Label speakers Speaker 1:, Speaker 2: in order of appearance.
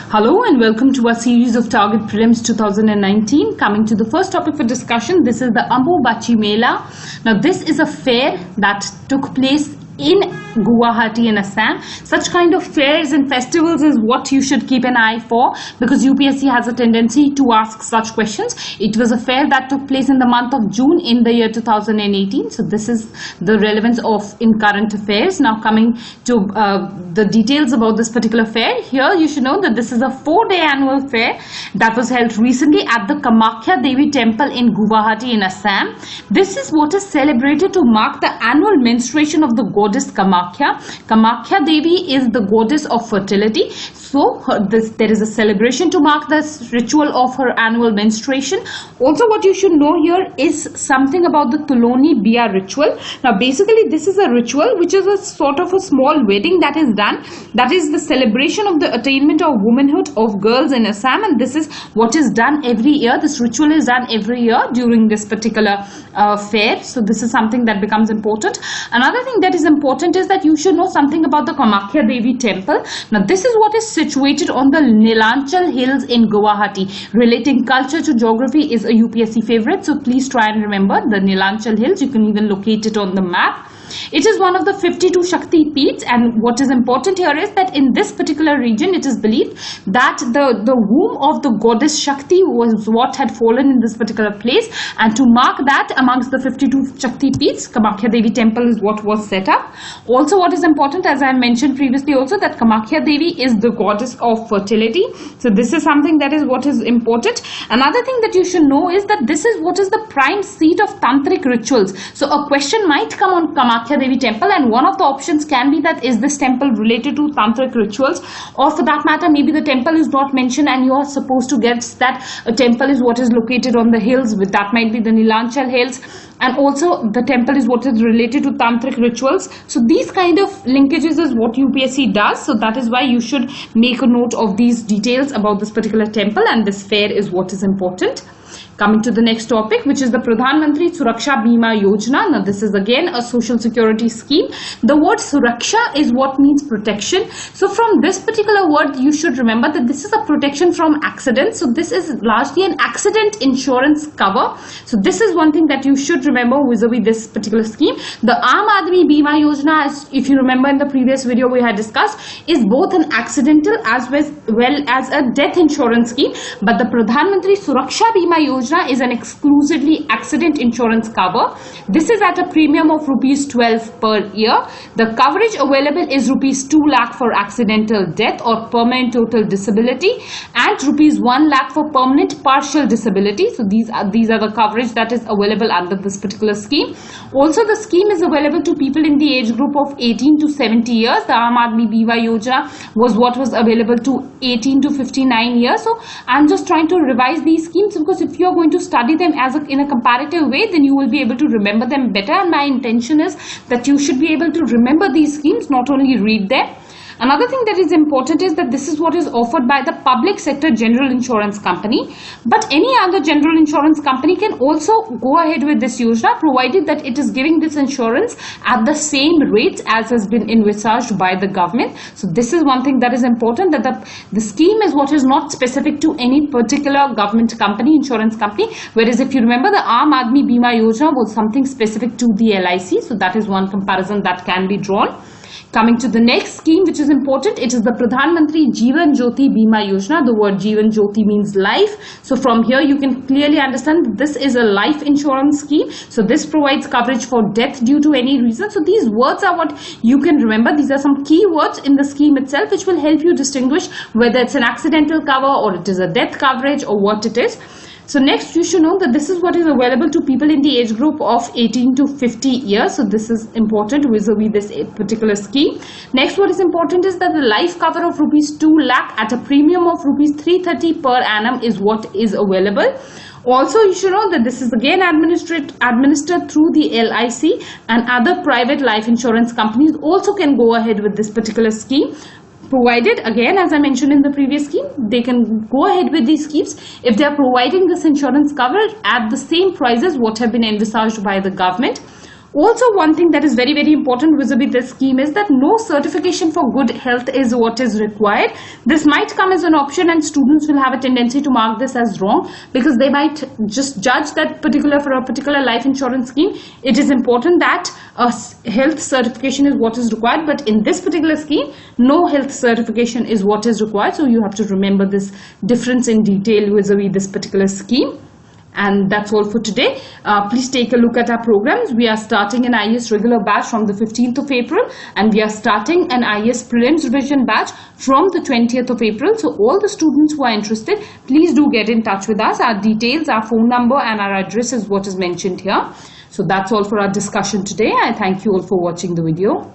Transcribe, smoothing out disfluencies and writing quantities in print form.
Speaker 1: Hello and welcome to our series of Target Prelims 2019. Coming to the first topic for discussion, this is the Ambubachi Mela. Now this is a fair that took place in Guwahati in Assam. Such kind of fairs and festivals is what you should keep an eye for, because UPSC has a tendency to ask such questions. It was a fair that took place in the month of June in the year 2018. So this is the relevance of in current affairs. Now coming to the details about this particular fair, here you should know that this is a 4-day annual fair that was held recently at the Kamakhya Devi temple in Guwahati in Assam. This is what is celebrated to mark the annual menstruation of the goddess Kamakhya. Kamakhya Devi is the goddess of fertility. So there is a celebration to mark this ritual of her annual menstruation. Also what you should know here is something about the Tuloni Biya ritual. Now basically this is a ritual which is a sort of a small wedding that is done. That is the celebration of the attainment of womanhood of girls in Assam, and this is what is done every year. This ritual is done every year during this particular fair. So this is something that becomes important. Another thing that is important is that you should know something about the Kamakhya Devi temple. Now this is what is situated on the Nilanchal hills in Guwahati. Relating culture to geography is a UPSC favorite, so please try and remember the Nilanchal hills. You can even locate it on the map. It is one of the 52 Shakti Peeths, and what is important here is that in this particular region it is believed that the womb of the goddess Shakti was what had fallen in this particular place, and to mark that amongst the 52 Shakti Peeths, Kamakhya Devi temple is what was set up. Also what is important, as I mentioned previously also, that Kamakhya Devi is the goddess of fertility. So this is something that is what is important. Another thing that you should know is that this is what is the prime seat of tantric rituals. So a question might come on Kamakhya Devi temple, and one of the options can be that is this temple related to tantric rituals, or for that matter maybe the temple is not mentioned and you are supposed to guess that a temple is what is located on the hills, with that might be the Nilanchal hills, and also the temple is what is related to tantric rituals. So these kind of linkages is what UPSC does, so that is why you should make a note of these details about this particular temple, and this fair is what is important. Coming to the next topic, which is the Pradhan Mantri Suraksha Bima Yojana. Now this is again a social security scheme. The word Suraksha is what means protection. So from this particular word you should remember that this is a protection from accidents. So this is largely an accident insurance cover. So this is one thing that you should remember vis-a-vis this particular scheme. The Aam Aadmi Bima Yojana, as if you remember in the previous video we had discussed, is both an accidental as well as a death insurance scheme. But the Pradhan Mantri Suraksha Bima Yojana is an exclusively accident insurance cover. This is at a premium of rupees 12 per year. The coverage available is rupees 2 lakh for accidental death or permanent total disability, and rupees 1 lakh for permanent partial disability. So these are the coverage that is available under this particular scheme. Also the scheme is available to people in the age group of 18 to 70 years. The Aam Aadmi Bima Yojana was what was available to 18 to 59 years. So I'm just trying to revise these schemes, because if you are going to study them in a comparative way, then you will be able to remember them better, and my intention is that you should be able to remember these schemes, not only read them. Another thing that is important is that this is what is offered by the public sector general insurance company, but any other general insurance company can also go ahead with this yojana, provided that it is giving this insurance at the same rates as has been envisaged by the government. So this is one thing that is important, that the scheme is what is not specific to any particular government company, insurance company, whereas if you remember the Aam Aadmi Bima Yojana was something specific to the LIC. So that is one comparison that can be drawn. Coming to the next scheme which is important, it is the Pradhan Mantri Jeevan Jyoti Bima Yojana. The word Jeevan Jyoti means life. So from here you can clearly understand that this is a life insurance scheme. So this provides coverage for death due to any reason. So these words are what you can remember. These are some key words in the scheme itself which will help you distinguish whether it's an accidental cover or it is a death coverage or what it is. So next you should know that this is what is available to people in the age group of 18 to 50 years. So this is important vis-a-vis this particular scheme. Next what is important is that the life cover of rupees 2 lakh at a premium of rupees 330 per annum is what is available. Also you should know that this is again administered through the LIC, and other private life insurance companies also can go ahead with this particular scheme, provided again, as I mentioned in the previous scheme, they can go ahead with these schemes if they are providing this insurance coverage at the same prices what have been envisaged by the government. Also, one thing that is very, very important vis-a-vis this scheme is that no certification for good health is what is required. This might come as an option, and students will have a tendency to mark this as wrong because they might just judge that for a particular life insurance scheme, it is important that a health certification is what is required. But in this particular scheme, no health certification is what is required. So you have to remember this difference in detail vis-a-vis this particular scheme. And that's all for today. Please take a look at our programs. We are starting an IAS regular batch from the 15th of April, and we are starting an IAS prelims revision batch from the 20th of April. So all the students who are interested, please do get in touch with us. Our details, our phone number and our address is what is mentioned here. So that's all for our discussion today. I thank you all for watching the video.